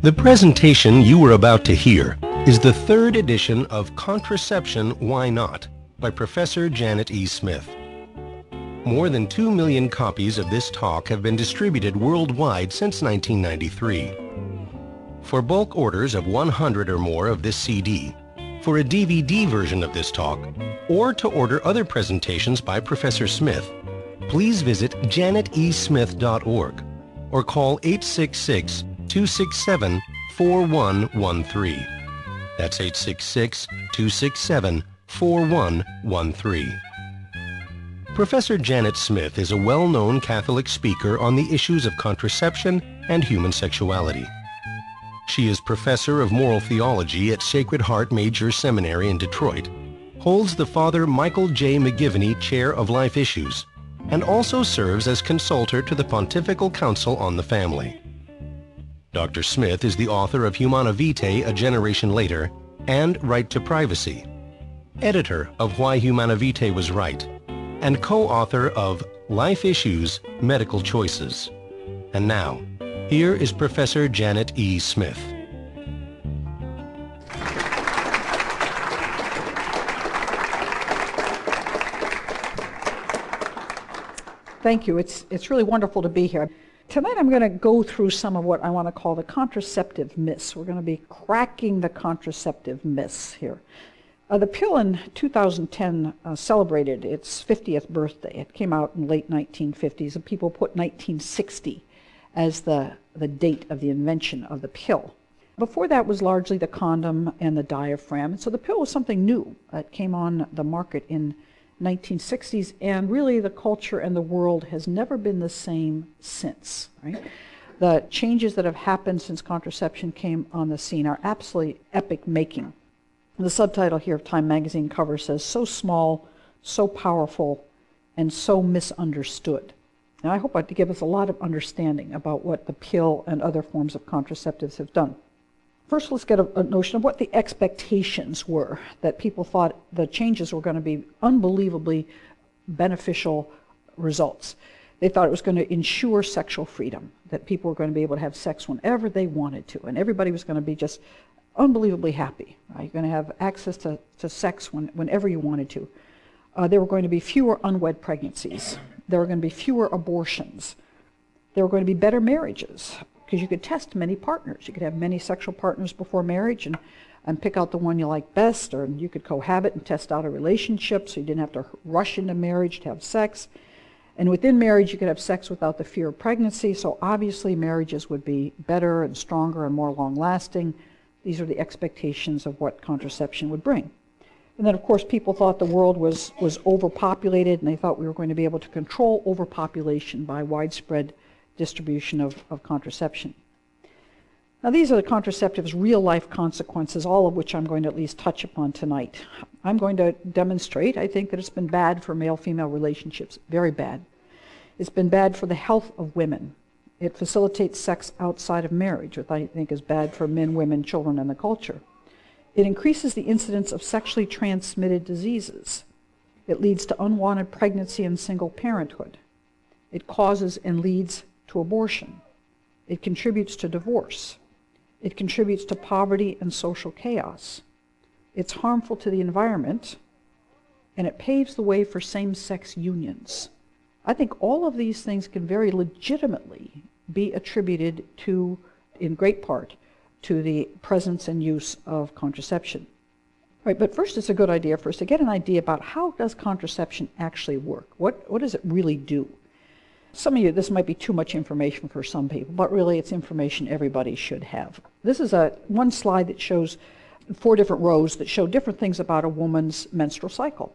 The presentation you are about to hear is the third edition of Contraception, Why Not? By Professor Janet E. Smith. More than 2 million copies of this talk have been distributed worldwide since 1993. For bulk orders of 100 or more of this CD, for a DVD version of this talk, or to order other presentations by Professor Smith, please visit janetesmith.org or call 866-267-4113. That's 866-267-4113. Professor Janet Smith is a well-known Catholic speaker on the issues of contraception and human sexuality. She is professor of moral theology at Sacred Heart Major Seminary in Detroit, holds the Father Michael J. McGivney Chair of Life Issues, and also serves as consultor to the Pontifical Council on the Family. Dr. Smith is the author of Humana Vitae, A Generation Later, and Right to Privacy, editor of Why Humana Vitae Was Right, and co-author of Life Issues, Medical Choices. And now, here is Professor Janet E. Smith. Thank you. It's really wonderful to be here. Tonight I'm going to go through some of what I want to call the contraceptive myths. We're going to be cracking the contraceptive myths here. The pill in 2010 celebrated its 50th birthday. It came out in late 1950s, and people put 1960 as the date of the invention of the pill. Before that was largely the condom and the diaphragm, and so the pill was something new. It came on the market in 1960s, and really the culture and the world has never been the same since, right? The changes that have happened since contraception came on the scene are absolutely epic making. The subtitle here of Time magazine cover says, "So small, so powerful, and so misunderstood." Now I hope to give us a lot of understanding about what the pill and other forms of contraceptives have done. First, let's get a notion of what the expectations were, that people thought the changes were going to be unbelievably beneficial results. They thought it was going to ensure sexual freedom, that people were going to be able to have sex whenever they wanted to, and everybody was going to be just unbelievably happy. Right? You're going to have access to sex whenever you wanted to. There were going to be fewer unwed pregnancies. There were going to be fewer abortions. There were going to be better marriages, because you could test many partners. You could have many sexual partners before marriage and pick out the one you like best, or you could cohabit and test out a relationship so you didn't have to rush into marriage to have sex. And within marriage, you could have sex without the fear of pregnancy, so obviously marriages would be better and stronger and more long-lasting. These are the expectations of what contraception would bring. And then, of course, people thought the world was overpopulated, and they thought we were going to be able to control overpopulation by widespread distribution of contraception. Now, these are the contraceptive's real-life consequences, all of which I'm going to at least touch upon tonight. I'm going to demonstrate, I think, that it's been bad for male-female relationships, very bad. It's been bad for the health of women. It facilitates sex outside of marriage, which I think is bad for men, women, children, and the culture. It increases the incidence of sexually transmitted diseases. It leads to unwanted pregnancy and single parenthood. It causes and leads to abortion. It contributes to divorce. It contributes to poverty and social chaos. It's harmful to the environment, and it paves the way for same-sex unions. I think all of these things can very legitimately be attributed to, in great part, to the presence and use of contraception. All right, but first it's a good idea for us to get an idea about how does contraception actually work? What does it really do? Some of you, this might be too much information for some people, but really it's information everybody should have. This is one slide that shows 4 different rows that show different things about a woman's menstrual cycle.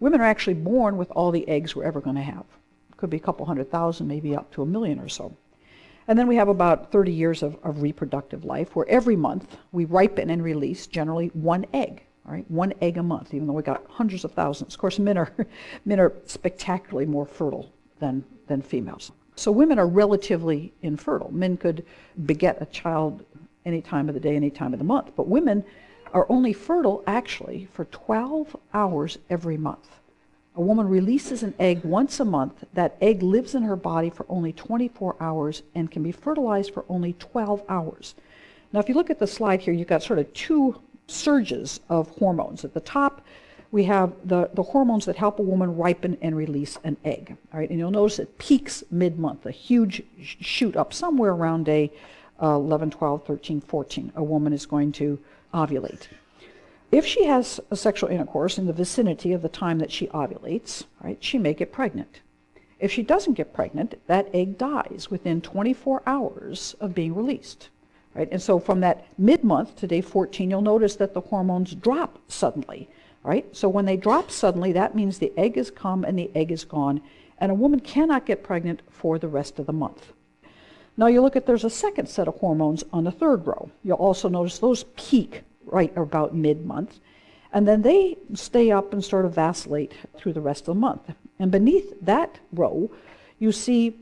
Women are actually born with all the eggs we're ever going to have. It could be a couple 100,000, maybe up to 1 million or so. And then we have about 30 years of reproductive life, where every month we ripen and release generally 1 egg. All right, 1 egg a month, even though we got hundreds of thousands. Of course, men are spectacularly more fertile than females. So women are relatively infertile. Men could beget a child any time of the day, any time of the month. But women are only fertile, actually, for 12 hours every month. A woman releases an egg once a month. That egg lives in her body for only 24 hours and can be fertilized for only 12 hours. Now, if you look at the slide here, you've got sort of two surges of hormones. At the top, we have the hormones that help a woman ripen and release an egg. All right, and you'll notice it peaks mid-month, a huge shoot up somewhere around day 11, 12, 13, 14. A woman is going to ovulate. If she has a sexual intercourse in the vicinity of the time that she ovulates, right, she may get pregnant. If she doesn't get pregnant, that egg dies within 24 hours of being released. Right? And so from that mid-month to day 14, you'll notice that the hormones drop suddenly. Right? So when they drop suddenly, that means the egg has come and the egg is gone, and a woman cannot get pregnant for the rest of the month. Now you look at, there's a second set of hormones on the third row. You'll also notice those peak right about mid-month, and then they stay up and sort of vacillate through the rest of the month. And beneath that row, you see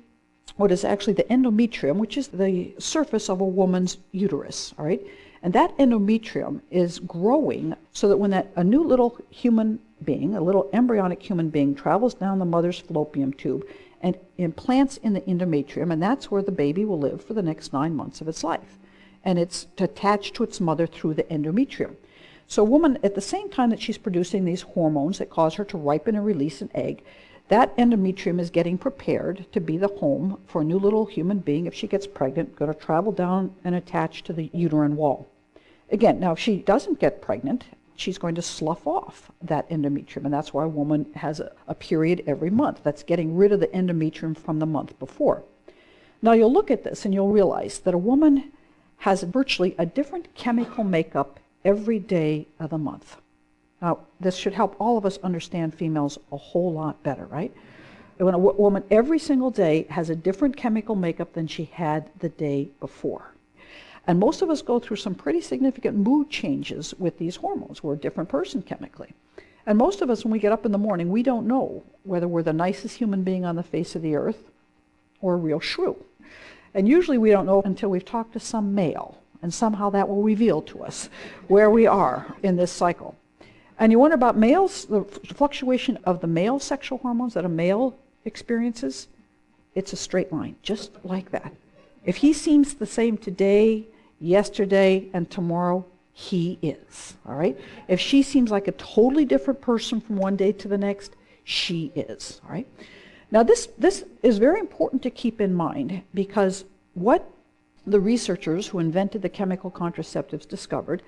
what is actually the endometrium, which is the surface of a woman's uterus, all right? And that endometrium is growing so that when a new little human being, a little embryonic human being, travels down the mother's fallopian tube and implants in the endometrium, and that's where the baby will live for the next 9 months of its life. And it's attached to its mother through the endometrium. So a woman, at the same time that she's producing these hormones that cause her to ripen and release an egg, that endometrium is getting prepared to be the home for a new little human being, if she gets pregnant, going to travel down and attach to the uterine wall. Again, now if she doesn't get pregnant, she's going to slough off that endometrium, and that's why a woman has a period every month. That's getting rid of the endometrium from the month before. Now you'll look at this and you'll realize that a woman has virtually a different chemical makeup every day of the month. Now, this should help all of us understand females a whole lot better, right? When a woman every single day has a different chemical makeup than she had the day before. And most of us go through some pretty significant mood changes with these hormones. We're a different person chemically. And most of us, when we get up in the morning, we don't know whether we're the nicest human being on the face of the earth or a real shrew. And usually we don't know until we've talked to some male, and somehow that will reveal to us where we are in this cycle. And you wonder about males, the fluctuation of the male sexual hormones that a male experiences, it's a straight line, just like that. If he seems the same today, yesterday, and tomorrow, he is, all right? If she seems like a totally different person from one day to the next, she is, all right? Now this is very important to keep in mind, because what the researchers who invented the chemical contraceptives discovered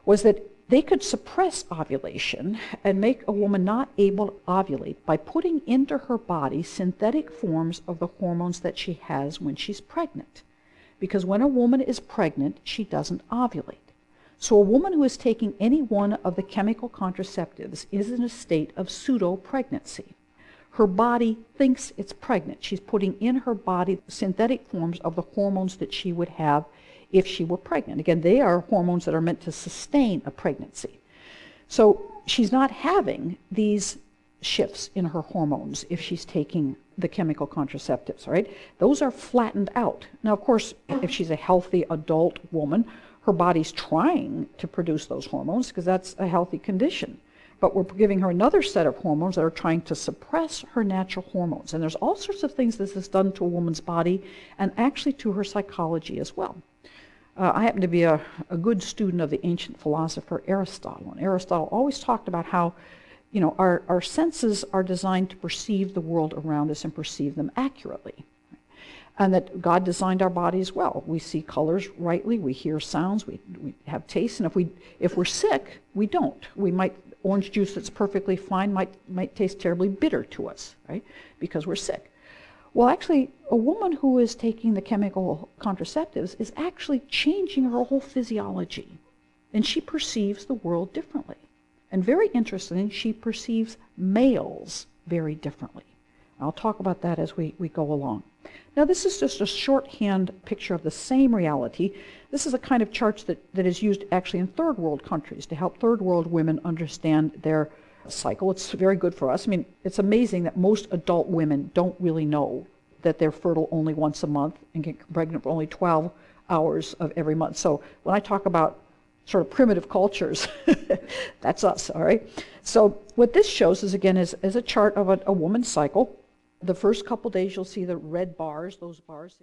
was that they could suppress ovulation and make a woman not able to ovulate by putting into her body synthetic forms of the hormones that she has when she's pregnant. Because when a woman is pregnant, she doesn't ovulate. So a woman who is taking any one of the chemical contraceptives is in a state of pseudo-pregnancy. Her body thinks it's pregnant. She's putting in her body synthetic forms of the hormones that she would have if she were pregnant. Again, they are hormones that are meant to sustain a pregnancy. So she's not having these shifts in her hormones if she's taking the chemical contraceptives, right? Those are flattened out. Now, of course, if she's a healthy adult woman, her body's trying to produce those hormones because that's a healthy condition. But we're giving her another set of hormones that are trying to suppress her natural hormones. And there's all sorts of things this has done to a woman's body and actually to her psychology as well. I happen to be a good student of the ancient philosopher Aristotle. And Aristotle always talked about how, you know, our senses are designed to perceive the world around us and perceive them accurately. And that God designed our bodies well. We see colors rightly, we hear sounds, we have taste, and if we're sick, we don't. Orange juice that's perfectly fine might taste terribly bitter to us, right? Because we're sick. Well, actually, a woman who is taking the chemical contraceptives is actually changing her whole physiology. And she perceives the world differently. And very interestingly, she perceives males very differently. I'll talk about that as we go along. Now, this is just a shorthand picture of the same reality. This is a kind of chart that is used actually in third world countries to help third world women understand their cycle. It's very good for us. I mean, it's amazing that most adult women don't really know that they're fertile only once a month and get pregnant for only 12 hours of every month. So when I talk about sort of primitive cultures, that's us, all right? So what this shows is, again, is a chart of a woman's cycle. The first couple days you'll see the red bars, those bars.